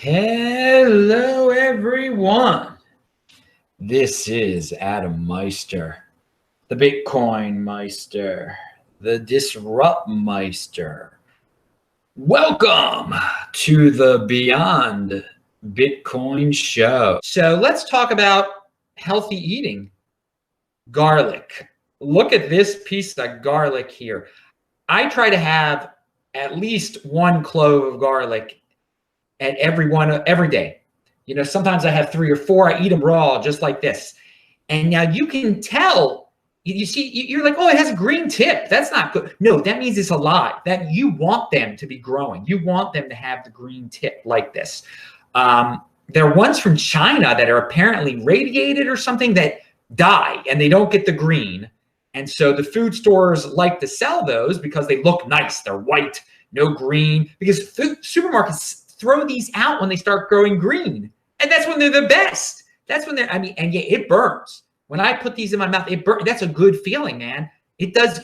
Hello, everyone. This is Adam Meister, the Bitcoin Meister, the Disrupt Meister. Welcome to the Beyond Bitcoin show. So let's talk about healthy eating. Garlic. Look at this piece of garlic here. I try to have at least one clove of garlic at every day. You know, sometimes I have 3 or 4. I eat them raw, just like this. And now you can tell. You see, you're like, oh, it has a green tip. That's not good. No, that means it's alive. That you want them to be growing. You want them to have the green tip like this. There are ones from China that are apparently radiated or something that die and they don't get the green. And so the food stores like to sell those because they look nice. They're white, no green, because supermarkets throw these out when they start growing green. And that's when they're the best. That's when they're, and yeah, it burns. When I put these in my mouth, it burns. That's a good feeling, man. It does,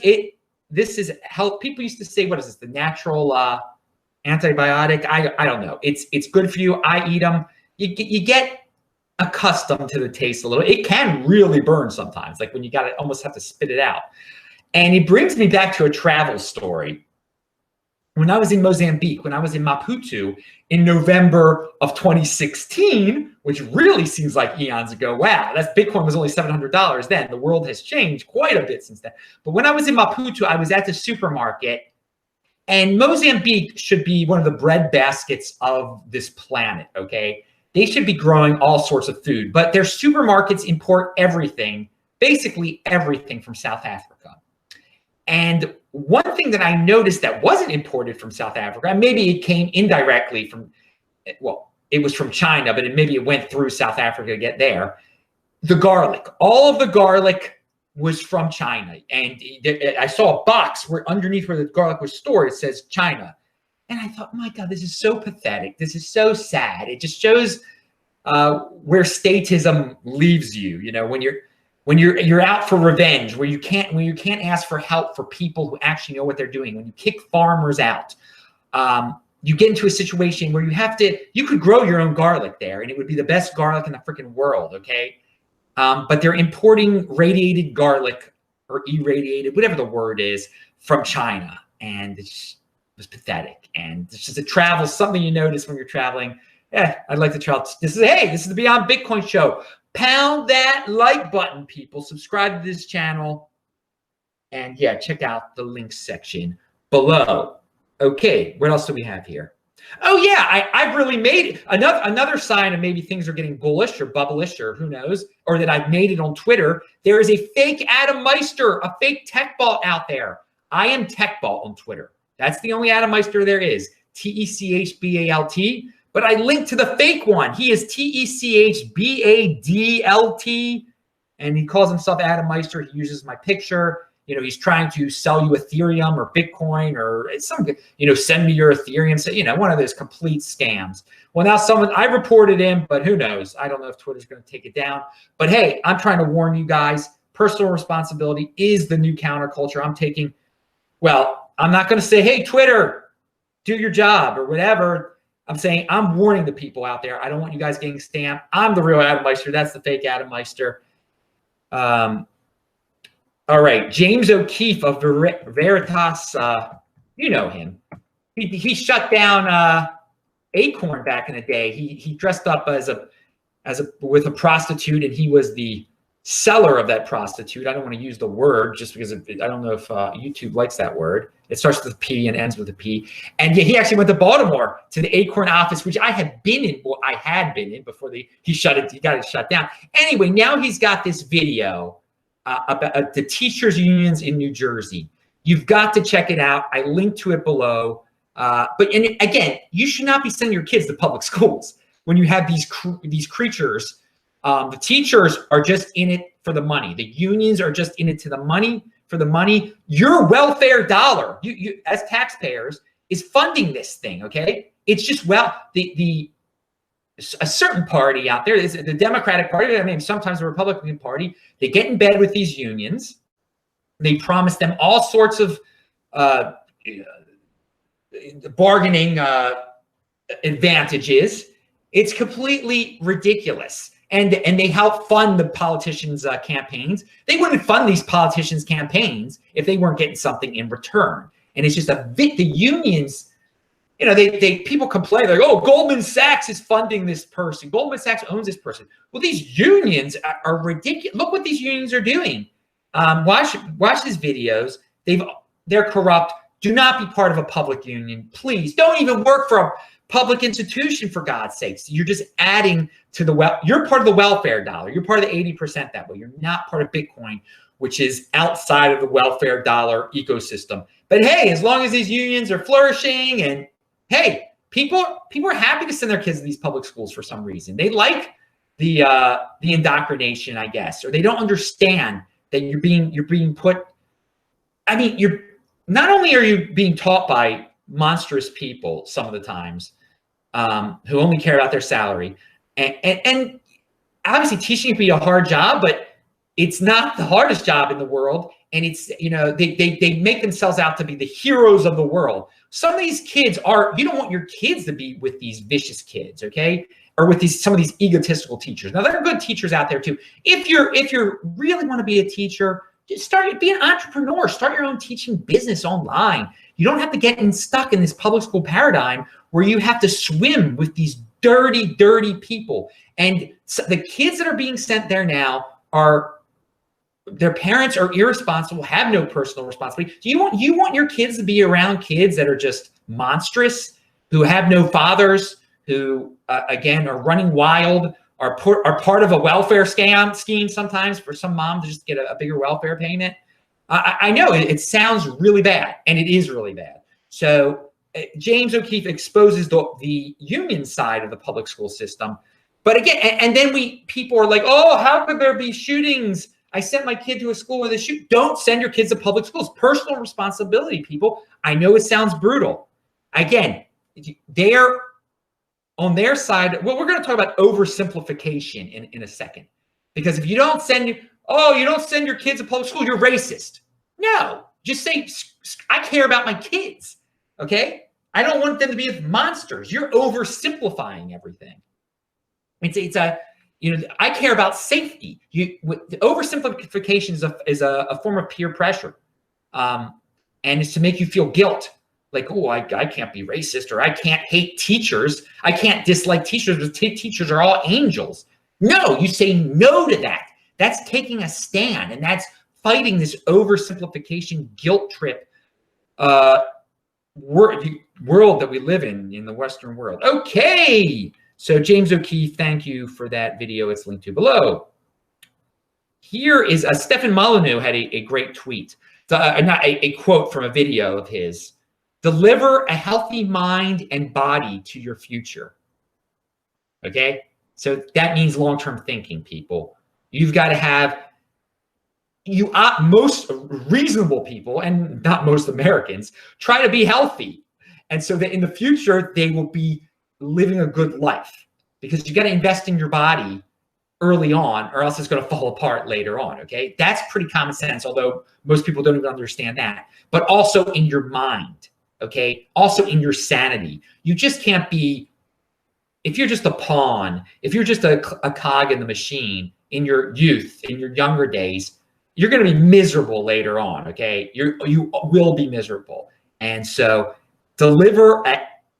this is health. People used to say, what is this? The natural antibiotic? I don't know. It's good for you. I eat them. You get accustomed to the taste a little. It can really burn sometimes, like when you almost have to spit it out. And it brings me back to a travel story. When I was in Mozambique, when I was in Maputo in November of 2016, which really seems like eons ago. Wow, Bitcoin was only $700 then. The world has changed quite a bit since then. But when I was in Maputo, I was at the supermarket, and Mozambique should be one of the bread baskets of this planet, okay? They should be growing all sorts of food, but their supermarkets import everything, basically everything from South Africa. And one thing that I noticed that wasn't imported from South Africa, and maybe it came indirectly from, well, it was from China, but maybe it went through South Africa to get there. The garlic, all of the garlic was from China. And I saw a box where underneath where the garlic was stored, it says China. And I thought, my God, this is so pathetic. This is so sad. It just shows where statism leaves you, you know, when you're out for revenge, when you can't ask for help for people who actually know what they're doing, when you kick farmers out, you get into a situation where you could grow your own garlic there and it would be the best garlic in the freaking world, okay? But they're importing radiated garlic or irradiated, whatever the word is, from China. And it was pathetic. And it's just something you notice when you're traveling. Yeah, I'd like to travel. This is the Beyond Bitcoin show. Pound that like button, people. Subscribe to this channel. And yeah, check out the links section below. Okay, what else do we have here? Oh yeah, I've really made another sign of maybe things are getting bullish or bubblish or who knows, or that I've made it on Twitter. There is a fake Adam Meister, a fake tech balt out there. I am tech balt on Twitter. That's the only Adam Meister there is. TECHBALT. But I linked to the fake one. He is TECHBADLT, and he calls himself Adam Meister. He uses my picture. You know, he's trying to sell you Ethereum or Bitcoin or something. You know, send me your Ethereum. So, you know, one of those complete scams. Well, now I reported him, but who knows? I don't know if Twitter's going to take it down. But hey, I'm trying to warn you guys. Personal responsibility is the new counterculture I'm taking. Well, I'm not going to say, hey, Twitter, do your job or whatever. I'm saying I'm warning the people out there. I don't want you guys getting scammed. I'm the real Adam Meister. That's the fake Adam Meister. All right. James O'Keefe of Veritas, you know him. He shut down Acorn back in the day. He dressed up with a prostitute, and he was the seller of that prostitute. I don't want to use the word just because I don't know if YouTube likes that word. It starts with a P and ends with a P. And yeah, he actually went to Baltimore to the Acorn office, which I had been in. Well, I had been in before he got it shut down. Anyway, now he's got this video about the teachers' unions in New Jersey. You've got to check it out. I linked to it below. And again, you should not be sending your kids to public schools when you have these creatures. The teachers are just in it for the money. The unions are just in it for the money. Your welfare dollar, you as taxpayers, is funding this thing. Okay, it's just a certain party out there, the Democratic Party. I mean, sometimes the Republican Party. They get in bed with these unions. They promise them all sorts of bargaining advantages. It's completely ridiculous. And they help fund the politicians' campaigns. They wouldn't fund these politicians' campaigns if they weren't getting something in return. And it's just the unions, you know, they people complain like, oh, Goldman Sachs is funding this person. Goldman Sachs owns this person. Well, these unions are ridiculous. Look what these unions are doing. Watch these videos. They're corrupt. Do not be part of a public union. Please don't even work for a public institution, for God's sakes. You're just adding to you're part of the welfare dollar. You're part of the 80% that way. You're not part of Bitcoin, which is outside of the welfare dollar ecosystem. But hey, as long as these unions are flourishing, and hey, people are happy to send their kids to these public schools for some reason. They like the indoctrination, I guess, or they don't understand that you're being put. I mean, not only are you being taught by monstrous people some of the times who only care about their salary, and obviously teaching can be a hard job, but it's not the hardest job in the world. And it's, you know, they make themselves out to be the heroes of the world. Some of these kids you don't want your kids to be with these vicious kids, okay? Or with some of these egotistical teachers. Now, there are good teachers out there too. If you really want to be a teacher, just be an entrepreneur. Start your own teaching business online. You don't have to get stuck in this public school paradigm where you have to swim with these dirty, dirty people. And so the kids that are being sent there now their parents are irresponsible, have no personal responsibility. Do you want your kids to be around kids that are just monstrous, who have no fathers, who again are running wild, are part of a welfare scheme sometimes for some mom to just get a bigger welfare payment? I know it sounds really bad, and it is really bad. So James O'Keefe exposes the union side of the public school system. But again, and then people are like, oh, how could there be shootings? I sent my kid to a school where they shoot. Don't send your kids to public schools. Personal responsibility, people. I know it sounds brutal. Again, they're on their side. Well, we're going to talk about oversimplification in a second. Because if you don't send your kids to public school, you're racist. No, just say, I care about my kids, okay? I don't want them to be monsters. You're oversimplifying everything. I care about safety. Oversimplification is a form of peer pressure, and it's to make you feel guilt. Like, oh, I can't be racist, or I can't hate teachers. I can't dislike teachers because teachers are all angels. No, you say no to that. That's taking a stand, and that's fighting this oversimplification guilt trip world that we live in the Western world. Okay. So James O'Keefe, thank you for that video. It's linked to below. Here is Stephen Molyneux had a great tweet, not a quote from a video of his. Deliver a healthy mind and body to your future. Okay, so that means long-term thinking, people. You've got to have most reasonable people, and not most Americans, try to be healthy, and so that in the future they will be living a good life, because you got to invest in your body early on, or else it's going to fall apart later on. Okay, that's pretty common sense, although most people don't even understand that. But also in your mind, okay, also in your sanity. You just can't be, if you're just a pawn, if you're just a cog in the machine in your youth, in your younger days, you're going to be miserable later on. Okay, you will be miserable, and so deliver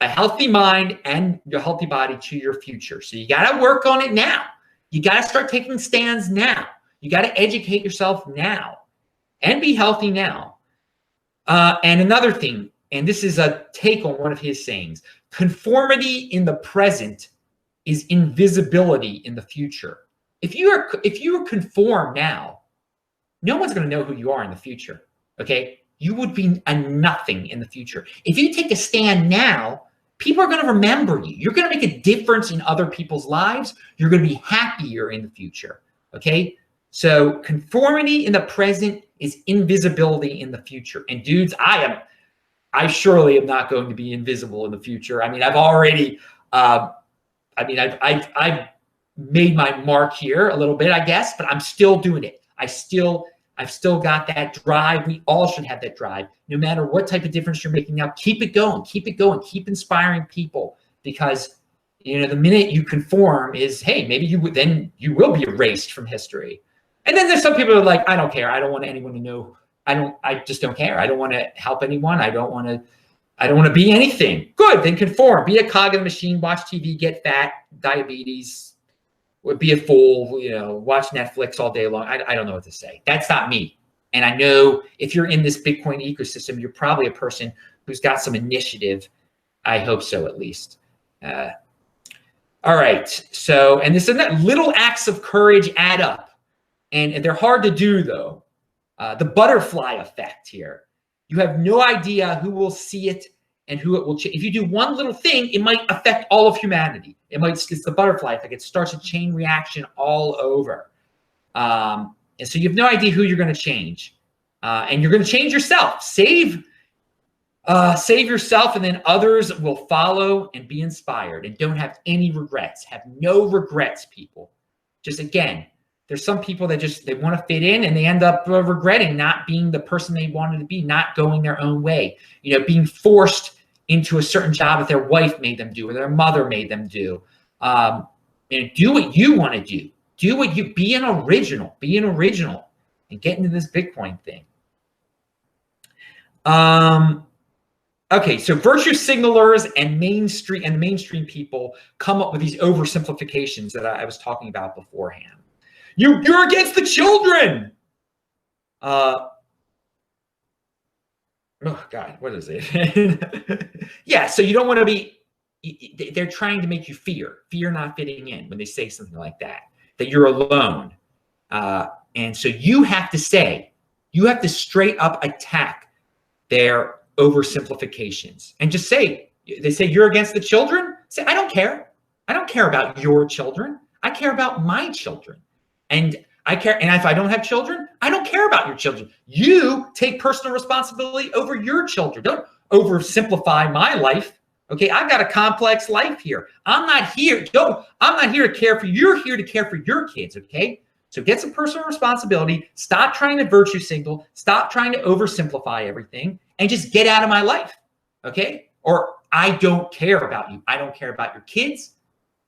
a healthy mind and your healthy body to your future. So you got to work on it now. You got to start taking stands now. You got to educate yourself now and be healthy now. And another thing, and this is a take on one of his sayings, conformity in the present is invisibility in the future. If you conform now, no one's going to know who you are in the future. Okay? You would be a nothing in the future. If you take a stand now, people are going to remember you. You're going to make a difference in other people's lives. You're going to be happier in the future. Okay? So conformity in the present is invisibility in the future. And dudes, I surely am not going to be invisible in the future. I mean, I've already, I've made my mark here a little bit, I guess, but I'm still doing it. I've still got that drive. We all should have that drive. No matter what type of difference you're making now, keep it going, keep inspiring people, because You know, the minute you conform is, hey, maybe you will be erased from history. And then there's some people who are like, I don't care. I don't want anyone to know. I just don't care. I don't want to help anyone. I don't want to be anything. Good, then conform. Be a cog in the machine, watch TV, get fat, diabetes, be a fool, you know, watch Netflix all day long. I don't know what to say. That's not me. And I know if you're in this Bitcoin ecosystem, you're probably a person who's got some initiative. I hope so, at least. All right. So, and this is that little acts of courage add up. And they're hard to do, though. The butterfly effect here. You have no idea who will see it and who it will change. If you do one little thing, it might affect all of humanity. It's the butterfly effect. It starts a chain reaction all over. And so you have no idea who you're going to change. And you're going to change yourself. Save yourself, and then others will follow and be inspired. And don't have any regrets. Have no regrets, people. Just, again, there's some people that they want to fit in, and they end up regretting not being the person they wanted to be, not going their own way, you know, being forced into a certain job that their wife made them do or their mother made them do. And do what you want to do. Be an original, and get into this Bitcoin thing. Okay, so virtue signalers and mainstream people come up with these oversimplifications that I was talking about beforehand. You're against the children. Oh God, what is it? Yeah, so you don't want to be. They're trying to make you fear not fitting in when they say something like that you're alone. And so you have to straight up attack their oversimplifications and just say, they say you're against the children. Say, I don't care. I don't care about your children. I care about my children. And I care. And if I don't have children, I don't care about your children. You take personal responsibility over your children. Don't oversimplify my life. Okay, I've got a complex life here. I'm not here to care for you. You're here to care for your kids, okay? So get some personal responsibility. Stop trying to virtue signal. Stop trying to oversimplify everything and just get out of my life, okay? Or I don't care about you. I don't care about your kids,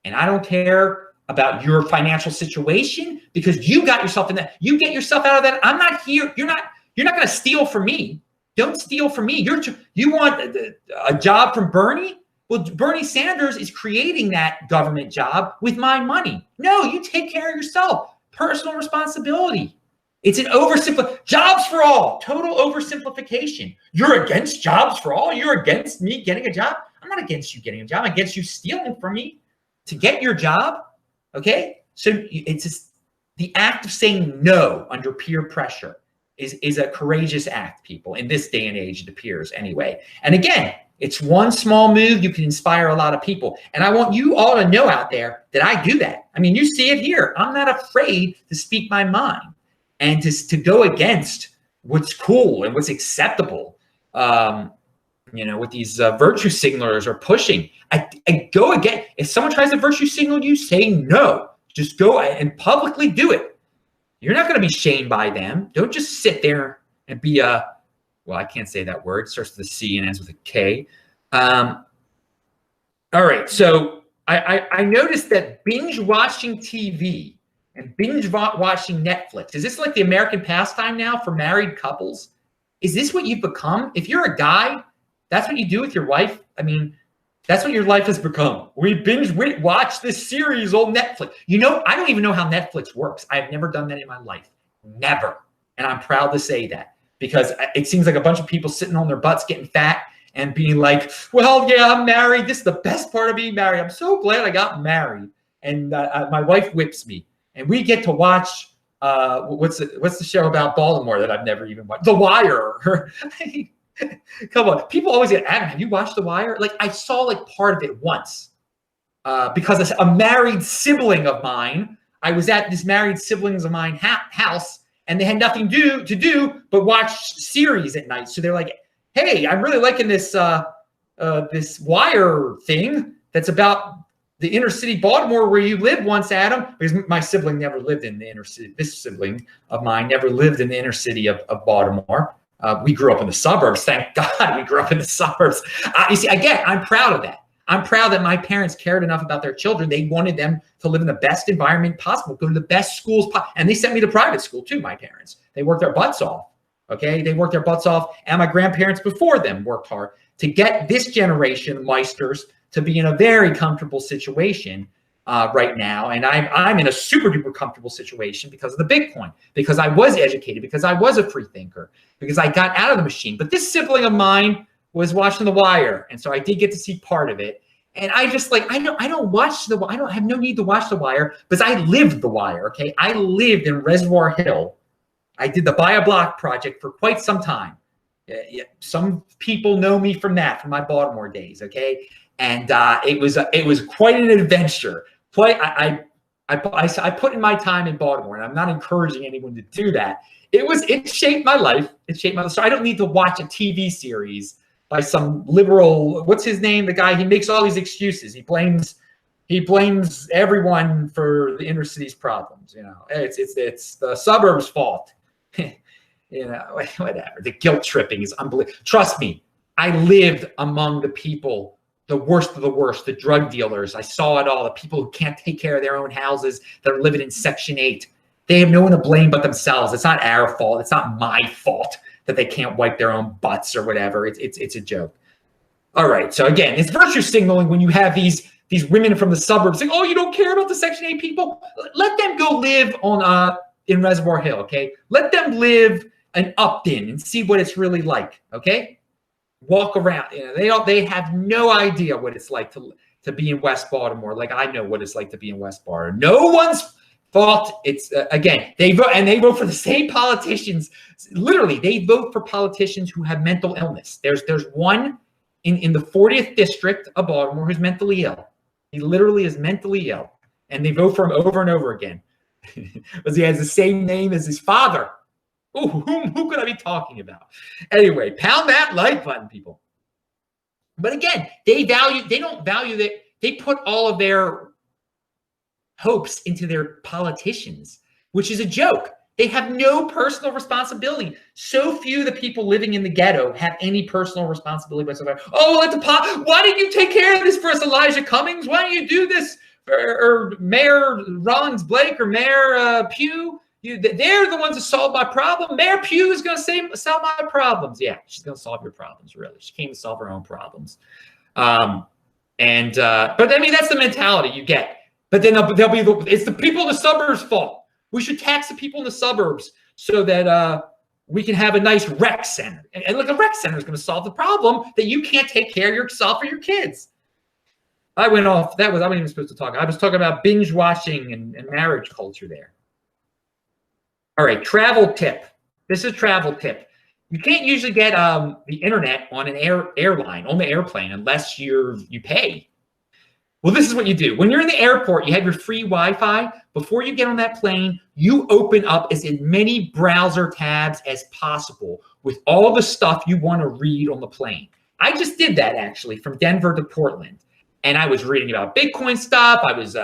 and I don't care about your financial situation because you got yourself in that. You get yourself out of that. I'm not here. You're not going to steal from me. Don't steal from me. You want a job from Bernie? Well, Bernie Sanders is creating that government job with my money. No, you take care of yourself. Personal responsibility. It's an jobs for all, total oversimplification. You're against jobs for all? You're against me getting a job? I'm not against you getting a job. I'm against you stealing from me to get your job. Okay? So it's just the act of saying no under peer pressure is a courageous act, people. In this day and age, it appears anyway. And again, it's one small move. You can inspire a lot of people. And I want you all to know out there that I do that. I mean, you see it here. I'm not afraid to speak my mind and to go against what's cool and what's acceptable. You know, what these virtue signalers are pushing. I go again. If someone tries to virtue signal you, say no. Just go and publicly do it. You're not going to be shamed by them. Don't just sit there and be well, I can't say that word. It starts with a C and ends with a K. All right. So I noticed that binge watching TV and binge watching Netflix, is this like the American pastime now for married couples? Is this what you've become? If you're a guy, that's what you do with your wife. I mean, that's what your life has become. We binge watch this series on Netflix. You know, I don't even know how Netflix works. I've never done that in my life. Never. And I'm proud to say that because it seems like a bunch of people sitting on their butts getting fat and being like, well, yeah, I'm married. This is the best part of being married. I'm so glad I got married. And my wife whips me. And we get to watch, what's the show about Baltimore that I've never even watched? The Wire. Come on. People always get, Adam, have you watched The Wire? Like, I saw like part of it once because a married sibling of mine, I was at this married siblings of mine house, and they had nothing to do but watch series at night. So they're like, hey, I'm really liking this this Wire thing that's about the inner city Baltimore where you lived once, Adam. Because my sibling never lived in the inner city. This sibling of mine never lived in the inner city of Baltimore. We grew up in the suburbs. Thank God we grew up in the suburbs. You see, again, I'm proud of that. I'm proud that my parents cared enough about their children. They wanted them to live in the best environment possible, go to the best schools, and they sent me to private school too, my parents. They worked their butts off, okay? They worked their butts off, and my grandparents before them worked hard to get this generation of Meisters to be in a very comfortable situation right now. And I'm in a super duper comfortable situation because of the Bitcoin, because I was educated, because I was a free thinker, because I got out of the machine. But this sibling of mine was watching The Wire, and so I did get to see part of it. And I just like, I don't watch I don't have no need to watch The Wire because I lived The Wire, okay? I lived in Reservoir Hill. I did the Buy a Block project for quite some time. Some people know me from that, from my Baltimore days, okay? And it was quite an adventure. I put in my time in Baltimore, and I'm not encouraging anyone to do that. It shaped my life. It shaped my life. So I don't need to watch a TV series by some liberal, what's his name? The guy, he makes all these excuses. He blames everyone for the inner city's problems. You know, it's the suburbs' fault. You know, whatever. The guilt tripping is unbelievable. Trust me, I lived among the people, the worst of the worst, the drug dealers. I saw it all. The people who can't take care of their own houses, that are living in Section 8. They have no one to blame but themselves. It's not our fault. It's not my fault that they can't wipe their own butts or whatever. It's a joke. All right. So again, it's virtue signaling when you have these women from the suburbs saying, "Oh, you don't care about the Section 8 people? Let them go live on in Reservoir Hill, okay? Let them live in Upton and see what it's really like, okay? Walk around. You know, they have no idea what it's like to be in West Baltimore. Like I know what it's like to be in West Baltimore. No one's fault. It's again, they vote for the same politicians. Literally, they vote for politicians who have mental illness. There's one in the 40th district of Baltimore who's mentally ill. He literally is mentally ill, and they vote for him over and over again because he has the same name as his father. Ooh, who could I be talking about? Anyway, pound that like button, people. But again, they don't value that. They put all of their hopes into their politicians, which is a joke. They have no personal responsibility. So few of the people living in the ghetto have any personal responsibility whatsoever. Oh, why didn't you take care of this for us, Elijah Cummings? Why don't you do this? Or Mayor Rollins Blake or Mayor Pugh? They're the ones that solve my problem. Mayor Pugh is going to solve my problems. Yeah, she's going to solve your problems, really. She came to solve her own problems. But I mean, that's the mentality you get. But then it's the people in the suburbs' fault. We should tax the people in the suburbs so that we can have a nice rec center. And look, a rec center is going to solve the problem that you can't take care of yourself or your kids. I went off. I wasn't even supposed to talk. I was talking about binge watching and marriage culture there. All right, travel tip. This is a travel tip. You can't usually get the internet on an airline, on the airplane, unless you pay. Well, this is what you do. When you're in the airport, you have your free Wi-Fi. Before you get on that plane, you open up as many browser tabs as possible with all the stuff you want to read on the plane. I just did that, actually, from Denver to Portland. And I was reading about Bitcoin stuff. I was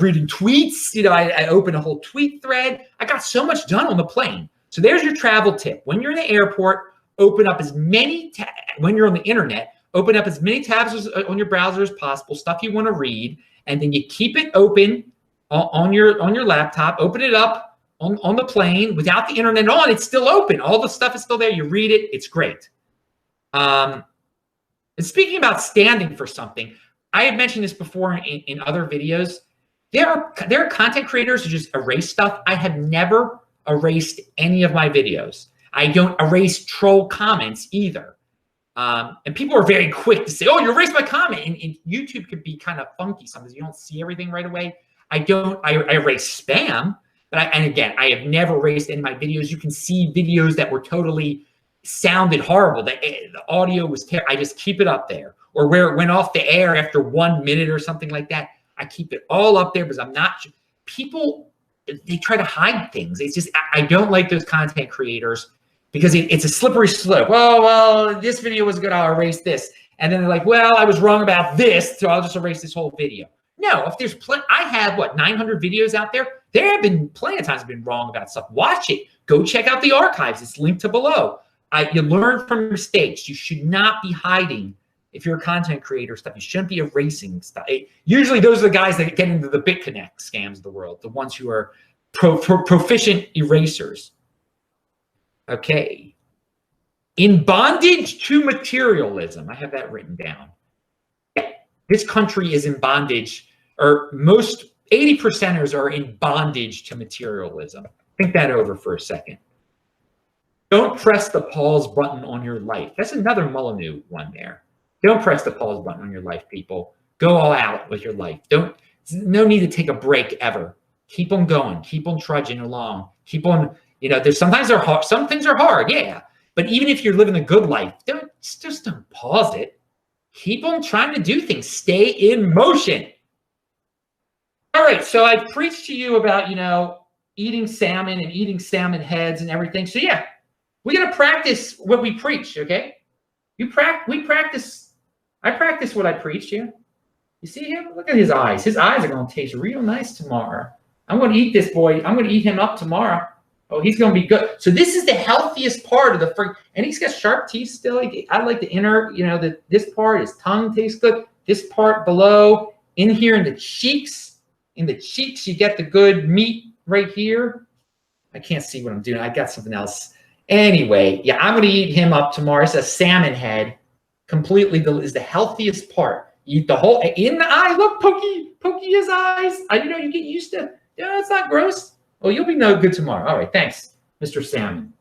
reading tweets. You know, I opened a whole tweet thread. I got so much done on the plane. So there's your travel tip. When you're in the airport, open up as many when you're on the internet, open up as many tabs on your browser as possible, stuff you want to read, and then you keep it open on your laptop. Open it up on the plane without the internet on. It's still open. All the stuff is still there. You read it. It's great. And speaking about standing for something, I have mentioned this before in other videos. There are content creators who just erase stuff. I have never erased any of my videos. I don't erase troll comments either. And people are very quick to say, "Oh, you erased my comment." And YouTube can be kind of funky sometimes. You don't see everything right away. I erase spam, and again, I have never erased any of my videos. You can see videos that were totally sounded horrible. The audio was terrible. I just keep it up there. Or where it went off the air after 1 minute or something like that. I keep it all up there because I'm not, people, they try to hide things. It's just, I don't like those content creators because it's a slippery slope. Well, this video was good, I'll erase this. And then they're like, well, I was wrong about this, so I'll just erase this whole video. No, if there's I have 900 videos out there. There have been plenty of times I've been wrong about stuff. Watch it. Go check out the archives. It's linked to below. You learn from your mistakes. You should not be hiding if you're a content creator stuff, you shouldn't be erasing stuff. Usually those are the guys that get into the BitConnect scams of the world, the ones who are proficient erasers. Okay. In bondage to materialism, I have that written down. This country is in bondage, or most 80%ers are in bondage to materialism. Think that over for a second. Don't press the pause button on your life. That's another Molyneux one there. Don't press the pause button on your life, people. Go all out with your life. No need to take a break ever. Keep on going. Keep on trudging along. Keep on, there's sometimes they're hard. Some things are hard, yeah. But even if you're living a good life, just don't pause it. Keep on trying to do things. Stay in motion. All right, so I preached to you about, eating salmon and eating salmon heads and everything. So yeah, we got to practice what we preach, okay? We practice. I practice what I preach to you. You see him? Look at his eyes. His eyes are going to taste real nice tomorrow. I'm going to eat this boy. I'm going to eat him up tomorrow. Oh, he's going to be good. So this is the healthiest part of the fruit. And he's got sharp teeth still. I like the inner, this part, his tongue tastes good. This part below, in here in the cheeks, you get the good meat right here. I can't see what I'm doing. I got something else. Anyway, yeah, I'm going to eat him up tomorrow. It's a salmon head. Completely is the healthiest part. Eat the whole, in the eye. Look, pokey his eyes. You get used to, it's not gross. Oh, you'll be no good tomorrow. All right, thanks, Mr. Salmon.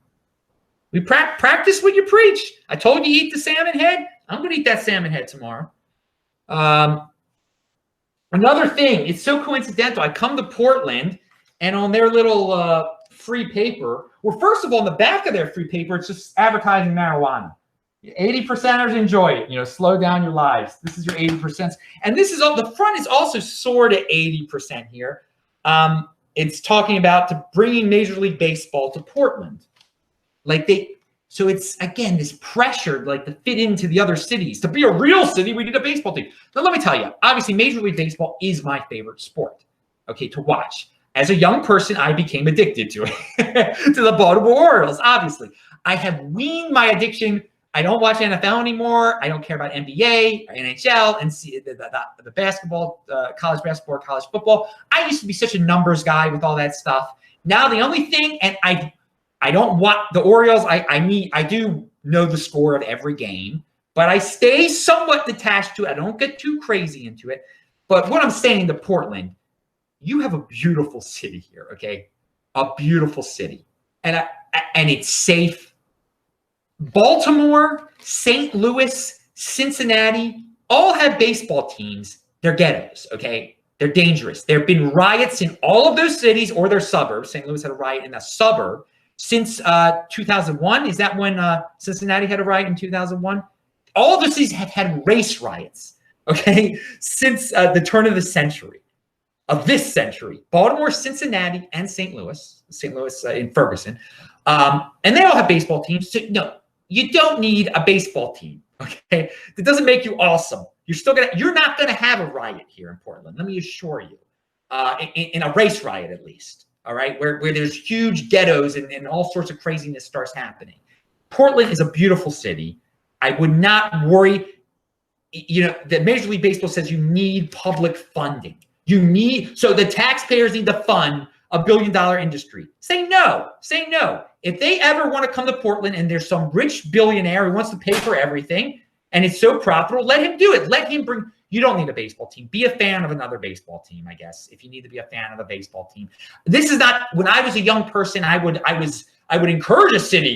We practice what you preach. I told you eat the salmon head. I'm going to eat that salmon head tomorrow. Another thing, it's so coincidental. I come to Portland, and on their little free paper, well, first of all, on the back of their free paper, it's just advertising marijuana. 80%ers enjoy it. Slow down your lives. This is your 80%. And this is all, the front is also sort of 80% here. It's talking about bringing Major League Baseball to Portland. So it's, again, this pressure to fit into the other cities. To be a real city, we need a baseball team. Now, let me tell you, obviously, Major League Baseball is my favorite sport, okay, to watch. As a young person, I became addicted to it, to the Baltimore Orioles, obviously. I have weaned my addiction. I don't watch NFL anymore. I don't care about NBA or NHL and see the basketball, college basketball, college football. I used to be such a numbers guy with all that stuff. Now the only thing, and I don't want the Orioles. I do know the score of every game, but I stay somewhat detached to it. I don't get too crazy into it. But what I'm saying to Portland, you have a beautiful city here, okay? A beautiful city, and it's safe. Baltimore, St. Louis, Cincinnati, all have baseball teams. They're ghettos, okay? They're dangerous. There have been riots in all of those cities or their suburbs. St. Louis had a riot in a suburb since 2001. Is that when Cincinnati had a riot in 2001? All of those cities have had race riots, okay, since the turn of the century, of this century. Baltimore, Cincinnati, and St. Louis in Ferguson. And they all have baseball teams. So, no. You don't need a baseball team, okay? That doesn't make you awesome. You're not gonna have a riot here in Portland. Let me assure you, in a race riot at least. All right, where there's huge ghettos and all sorts of craziness starts happening. Portland is a beautiful city. I would not worry. The Major League Baseball says you need public funding. So the taxpayers need to fund a $1 billion industry. Say no. Say no. If they ever want to come to Portland and there's some rich billionaire who wants to pay for everything and it's so profitable, let him do it. Let him bring. You don't need a baseball team. Be a fan of another baseball team, I guess, if you need to be a fan of a baseball team. This is not, when I was a young person, I would encourage a city,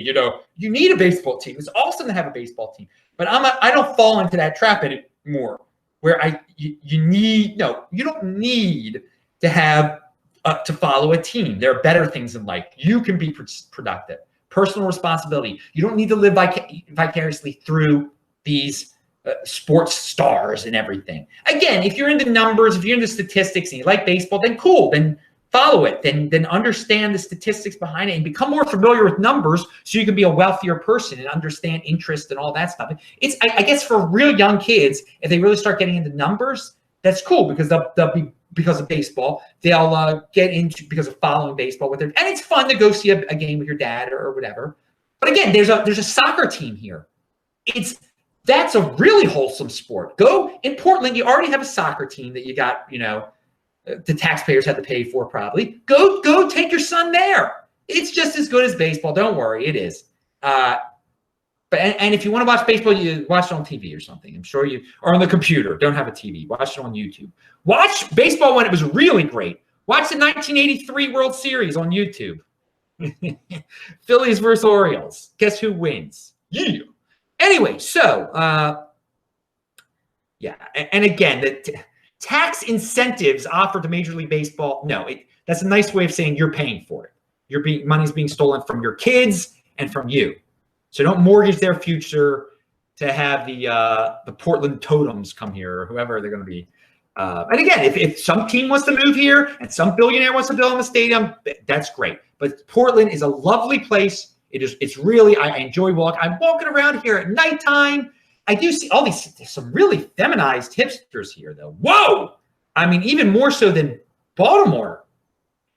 you need a baseball team. It's awesome to have a baseball team. But I don't fall into that trap anymore where you don't need to have to follow a team. There are better things in life. You can be productive. Personal responsibility. You don't need to live vicariously through these sports stars and everything. Again, if you're into numbers, if you're into statistics and you like baseball, then cool. Then follow it. Then understand the statistics behind it and become more familiar with numbers so you can be a wealthier person and understand interest and all that stuff. It's, I guess, for real young kids, if they really start getting into numbers, that's cool because they'll be, because of baseball, they'll get into because of following baseball with them, and it's fun to go see a game with your dad or whatever. But again, there's a soccer team here. It's That's a really wholesome sport. Go in Portland. You already have a soccer team that you got, the taxpayers had to pay for probably. Go take your son there. It's just as good as baseball. Don't worry, it is. And if you want to watch baseball, you watch it on TV or something. I'm sure or on the computer. Don't have a TV. Watch it on YouTube. Watch baseball when it was really great. Watch the 1983 World Series on YouTube. Phillies versus Orioles. Guess who wins? Yeah. Anyway, so yeah, and again, the tax incentives offered to Major League Baseball. No, that's a nice way of saying you're paying for it. Money's being stolen from your kids and from you. So don't mortgage their future to have the Portland Totems come here or whoever they're going to be. And again, if some team wants to move here and some billionaire wants to build in the stadium, that's great. But Portland is a lovely place. It's really, I enjoy walking. I'm walking around here at nighttime. I do see some really feminized hipsters here, though. Whoa! I mean, even more so than Baltimore.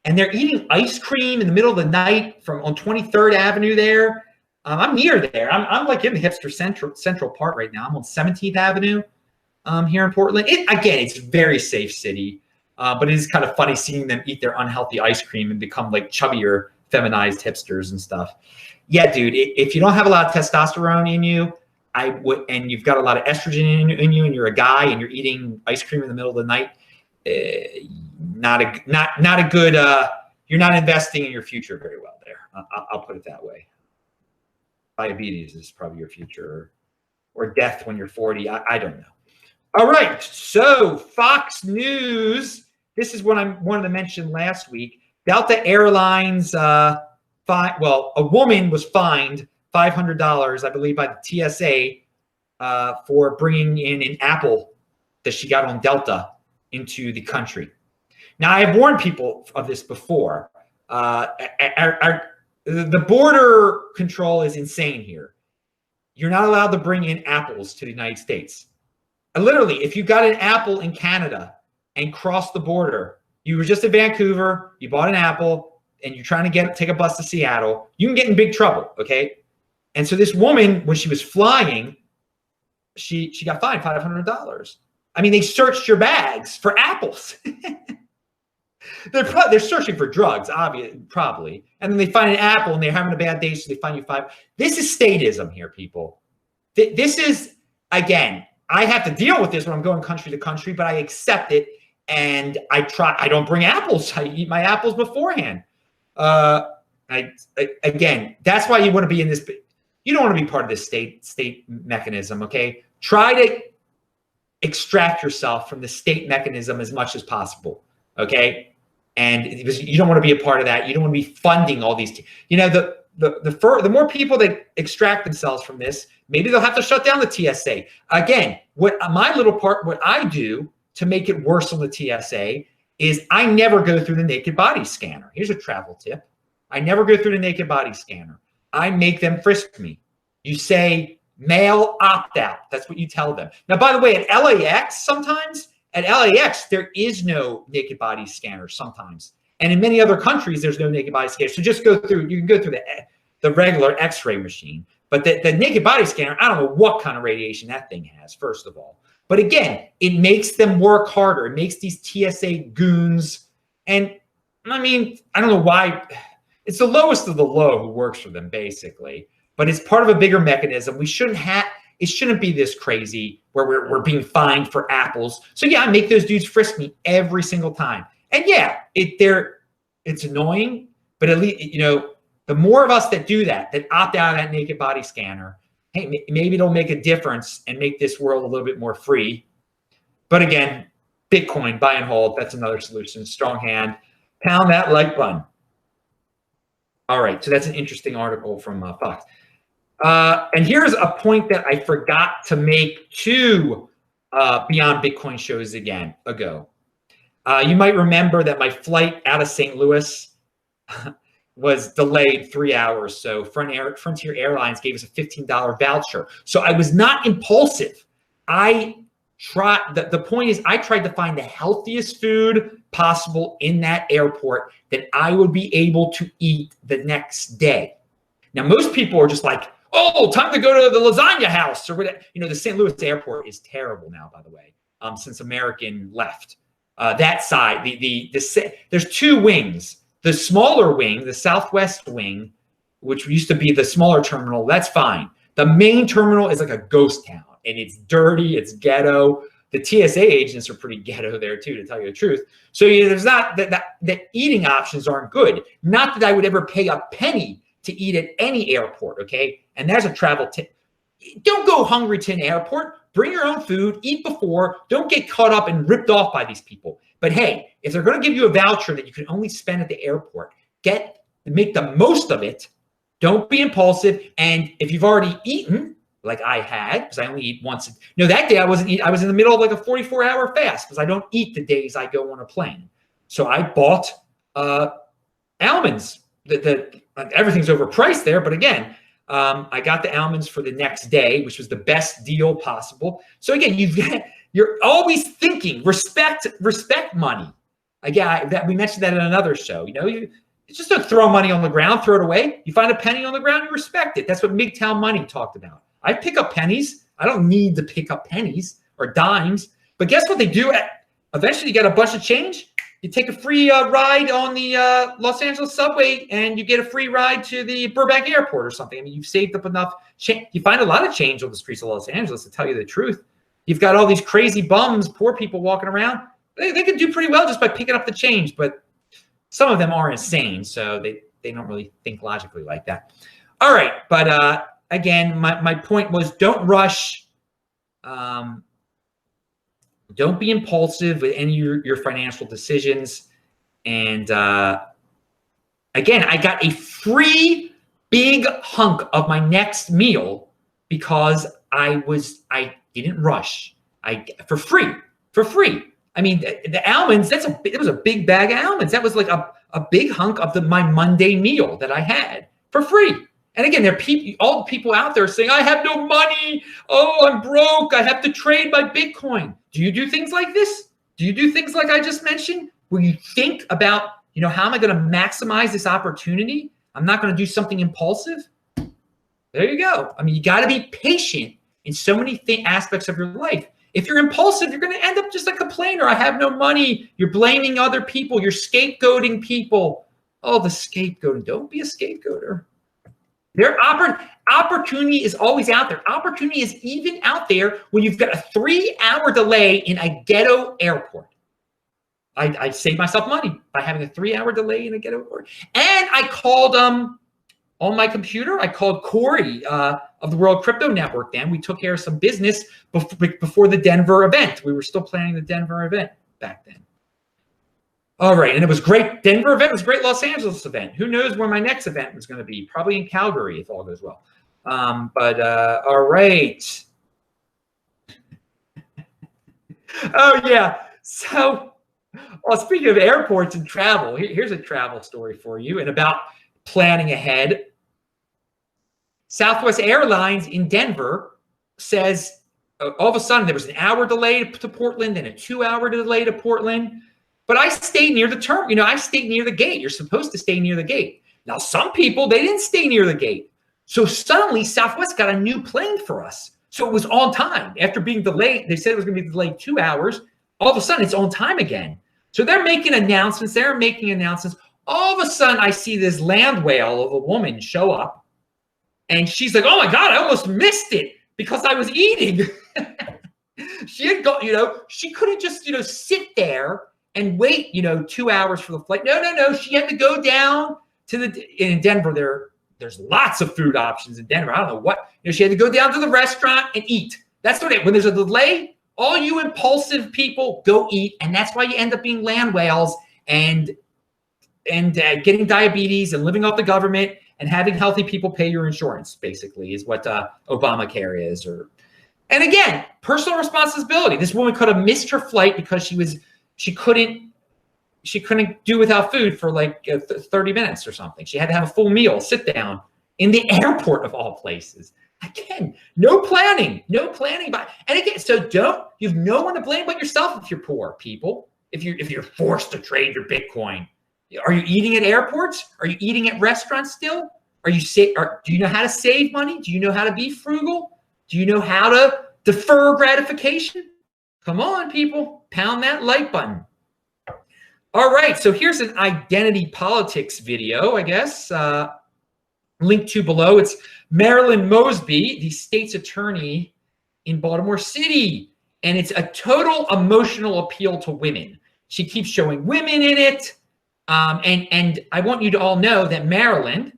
And they're eating ice cream in the middle of the night on 23rd Avenue there. I'm near there. I'm like in the hipster central part right now. I'm on 17th Avenue here in Portland. Again, it's a very safe city, but it is kind of funny seeing them eat their unhealthy ice cream and become like chubbier, feminized hipsters and stuff. Yeah, dude, if you don't have a lot of testosterone in you, and you've got a lot of estrogen in you, and you're a guy and you're eating ice cream in the middle of the night, not a good. You're not investing in your future very well there. I'll put it that way. Diabetes is probably your future, or death when you're 40. I don't know. All right, so Fox News. This is what I wanted to mention last week. Delta Airlines. A woman was fined $500, I believe, by the TSA for bringing in an apple that she got on Delta into the country. Now, I have warned people of this before. The border control is insane here. You're not allowed to bring in apples to the United States. Literally, if you got an apple in Canada and crossed the border, you were just in Vancouver, you bought an apple, and you're trying to take a bus to Seattle, you can get in big trouble, okay? And so this woman, when she was flying, she got fined $500. I mean, they searched your bags for apples. They're searching for drugs, obviously, probably. And then they find an apple and they're having a bad day, so they fine you $5. This is statism here, people. This is, again, I have to deal with this when I'm going country to country, but I accept it and I don't bring apples. I eat my apples beforehand. Again, that's why you want to be in this. You don't want to be part of this state mechanism. Okay, try to extract yourself from the state mechanism as much as possible. Okay, and you don't want to be a part of that. You don't want to be funding all these. The more people that extract themselves from this, maybe they'll have to shut down the TSA. Again, what I do to make it worse on the TSA is I never go through the naked body scanner. Here's a travel tip. I never go through the naked body scanner. I make them frisk me. You say male opt-out. That's what you tell them. Now, by the way, at LAX, there is no naked body scanner sometimes. And in many other countries, there's no naked body scanner. So just you can go through the regular x-ray machine. But the naked body scanner, I don't know what kind of radiation that thing has, first of all. But again, it makes them work harder. It makes these TSA goons. And I mean, I don't know why. It's the lowest of the low who works for them, basically. But it's part of a bigger mechanism. It shouldn't be this crazy where we're being fined for apples. So yeah, I make those dudes frisk me every single time. And yeah, it's annoying, but at least, the more of us that do that opt out of that naked body scanner, hey, maybe it'll make a difference and make this world a little bit more free. But again, Bitcoin, buy and hold, that's another solution. Strong hand, pound that like button. All right, so that's an interesting article from Fox. And here's a point that I forgot to make to Beyond Bitcoin shows ago. You might remember that my flight out of St. Louis was delayed 3 hours. So Frontier Airlines gave us a $15 voucher. So I was not impulsive. The point is I tried to find the healthiest food possible in that airport that I would be able to eat the next day. Now, most people are just like, Oh, time to go to the lasagna house or whatever. You know, the St. Louis airport is terrible now, by the way, since American left. That side, there's two wings. The smaller wing, the southwest wing, which used to be the smaller terminal, that's fine. The main terminal is like a ghost town, and it's dirty, it's ghetto. The TSA agents are pretty ghetto there too, to tell you the truth. So there's not the eating options aren't good. Not that I would ever pay a penny to eat at any airport, okay? And there's a travel tip. Don't go hungry to an airport. Bring your own food, eat before. Don't get caught up and ripped off by these people. But hey, if they're going to give you a voucher that you can only spend at the airport, make the most of it. Don't be impulsive. And if you've already eaten, like I had, because I only eat once. That day I wasn't eating. I was in the middle of like a 44-hour fast because I don't eat the days I go on a plane. So I bought almonds. Everything's overpriced there, but again, I got the almonds for the next day, which was the best deal possible. So again, you're always thinking respect money. Again, we mentioned that in another show. You just don't throw money on the ground, throw it away. You find a penny on the ground, you respect it. That's what MGTOW money talked about. I pick up pennies. I don't need to pick up pennies or dimes. But guess what they do? Eventually, you get a bunch of change. You take a free ride on the Los Angeles subway, and you get a free ride to the Burbank airport or something. I mean, you've saved up enough change. You find a lot of change on the streets of Los Angeles, to tell you the truth. You've got all these crazy bums, poor people walking around. They can do pretty well just by picking up the change, but some of them are insane, so they don't really think logically like that. All right, but again, my point was don't rush. Don't be impulsive with any of your financial decisions. And again, I got a free big hunk of my next meal because I didn't rush. For free. I mean, the almonds, it was a big bag of almonds. That was like a big hunk of my Monday meal that I had for free. And again, there are all the people out there saying, I have no money. Oh, I'm broke. I have to trade my Bitcoin. Do you do things like this? Do you do things like I just mentioned? Where you think about, how am I going to maximize this opportunity? I'm not going to do something impulsive. There you go. I mean, you got to be patient in so many aspects of your life. If you're impulsive, you're going to end up just a complainer. I have no money. You're blaming other people. You're scapegoating people. Oh, the scapegoating. Don't be a scapegoater. Opportunity is always out there. Opportunity is even out there when you've got a 3-hour delay in a ghetto airport. I saved myself money by having a 3-hour delay in a ghetto airport. And I called on my computer. I called Corey of the World Crypto Network. Then we took care of some business before the Denver event. We were still planning the Denver event back then. All right, and it was great. Denver event was a great. Los Angeles event. Who knows where my next event was going to be? Probably in Calgary if all goes well. All right. Oh yeah. So, speaking of airports and travel, here's a travel story for you and about planning ahead. Southwest Airlines in Denver says all of a sudden there was an hour delay to Portland and a 2-hour delay to Portland. But I stayed near the terminal. I stayed near the gate. You're supposed to stay near the gate. Now, some people, they didn't stay near the gate. So suddenly, Southwest got a new plane for us. So it was on time. After being delayed, they said it was going to be delayed 2 hours. All of a sudden, it's on time again. So they're making announcements. All of a sudden, I see this land whale of a woman show up. And she's like, oh, my God, I almost missed it because I was eating. She had got, she couldn't just, sit there and wait, 2 hours for the flight. No. She had to go down to in Denver. There's lots of food options in Denver. I don't know what, she had to go down to the restaurant and eat. That's what when there's a delay, all you impulsive people go eat. And that's why you end up being land whales and getting diabetes and living off the government and having healthy people pay your insurance, basically, is what Obamacare is. And again, personal responsibility. This woman could have missed her flight because she couldn't do without food for like 30 minutes or something. She had to have a full meal, sit down in the airport of all places. Again, no planning. And again, so you have no one to blame but yourself if you're poor, people. If you're forced to trade your Bitcoin. Are you eating at airports? Are you eating at restaurants still? Are you do you know how to save money? Do you know how to be frugal? Do you know how to defer gratification? Come on, people, pound that like button. All right, so here's an identity politics video, I guess, linked to below. It's Marilyn Mosby, the state's attorney in Baltimore City, and it's a total emotional appeal to women. She keeps showing women in it, and I want you to all know that Marilyn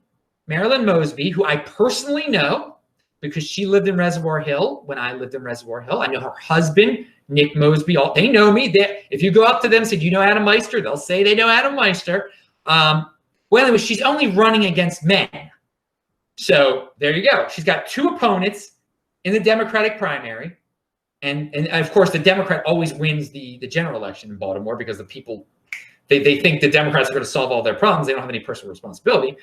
Mosby, who I personally know because she lived in Reservoir Hill when I lived in Reservoir Hill. I know her husband, Nick Mosby. They know me. If you go up to them and say, do you know Adam Meister? They'll say they know Adam Meister. Well, anyway, she's only running against men. So there you go. She's got 2 opponents in the Democratic primary. And of course, the Democrat always wins the general election in Baltimore because the people, they think the Democrats are going to solve all their problems. They don't have any personal responsibility.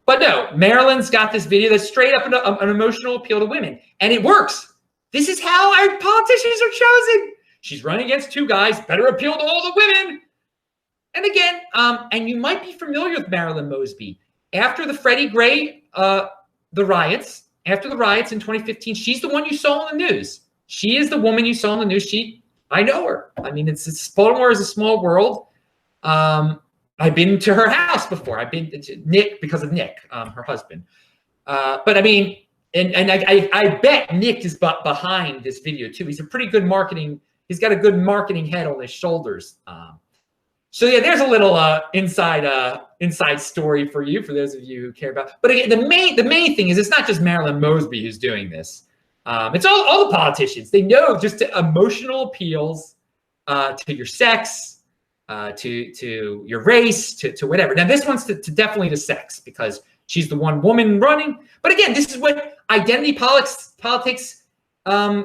But no, Marilyn's got this video that's straight up an emotional appeal to women. And it works. This is how our politicians are chosen. She's running against 2 guys, better appeal to all the women. And again, and you might be familiar with Marilyn Mosby. After the Freddie Gray, the riots in 2015, she's the one you saw on the news. She is the woman you saw on the news. I know her. I mean, Baltimore is a small world. I've been to her house before. I've been to Nick because of Nick, her husband. But I mean, and I bet Nick is behind this video too. He's a pretty good marketing. He's got a good marketing head on his shoulders. So yeah, there's a little inside story for you, for those of you who care about. But again, the main thing is it's not just Marilyn Mosby who's doing this. It's all the politicians. They know just to emotional appeals to your sex, to your race, to whatever. Now this one's to definitely to sex because she's the one woman running. But again, this is what identity politics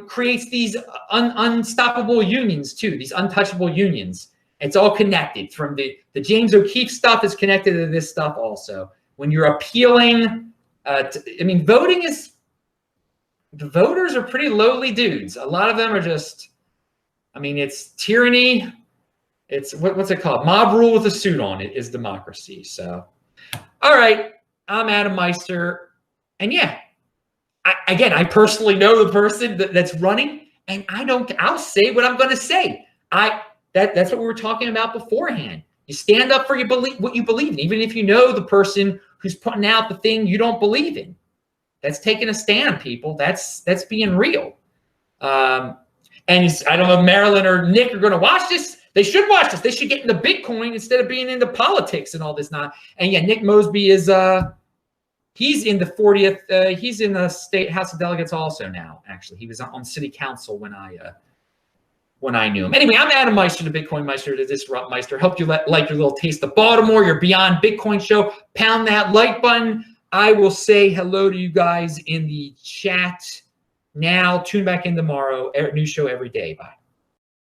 creates, these unstoppable unions too, these untouchable unions. It's all connected. From the James O'Keefe stuff is connected to this stuff also. When you're appealing, I mean, the voters are pretty lowly dudes. A lot of them are just, I mean, it's tyranny. It's what's it called? Mob rule with a suit on it is democracy. So, all right, I'm Adam Meister, and yeah, I personally know the person that's running, and I'll say what I'm going to say. That's what we were talking about beforehand. You stand up for what you believe in, even if you know the person who's putting out the thing you don't believe in. That's taking a stand, people. That's being real. And I don't know if Marilyn or Nick are going to watch this. They should watch this. They should get into Bitcoin instead of being into politics and all this. And yeah, Nick Mosby is he's in the 40th. He's in the State House of Delegates also now. Actually, he was on City Council when I knew him. Anyway, I'm Adam Meister, the Bitcoin Meister, the Disrupt Meister. Hope you like your little taste of Baltimore, your Beyond Bitcoin show. Pound that like button. I will say hello to you guys in the chat now. Tune back in tomorrow. New show every day. Bye.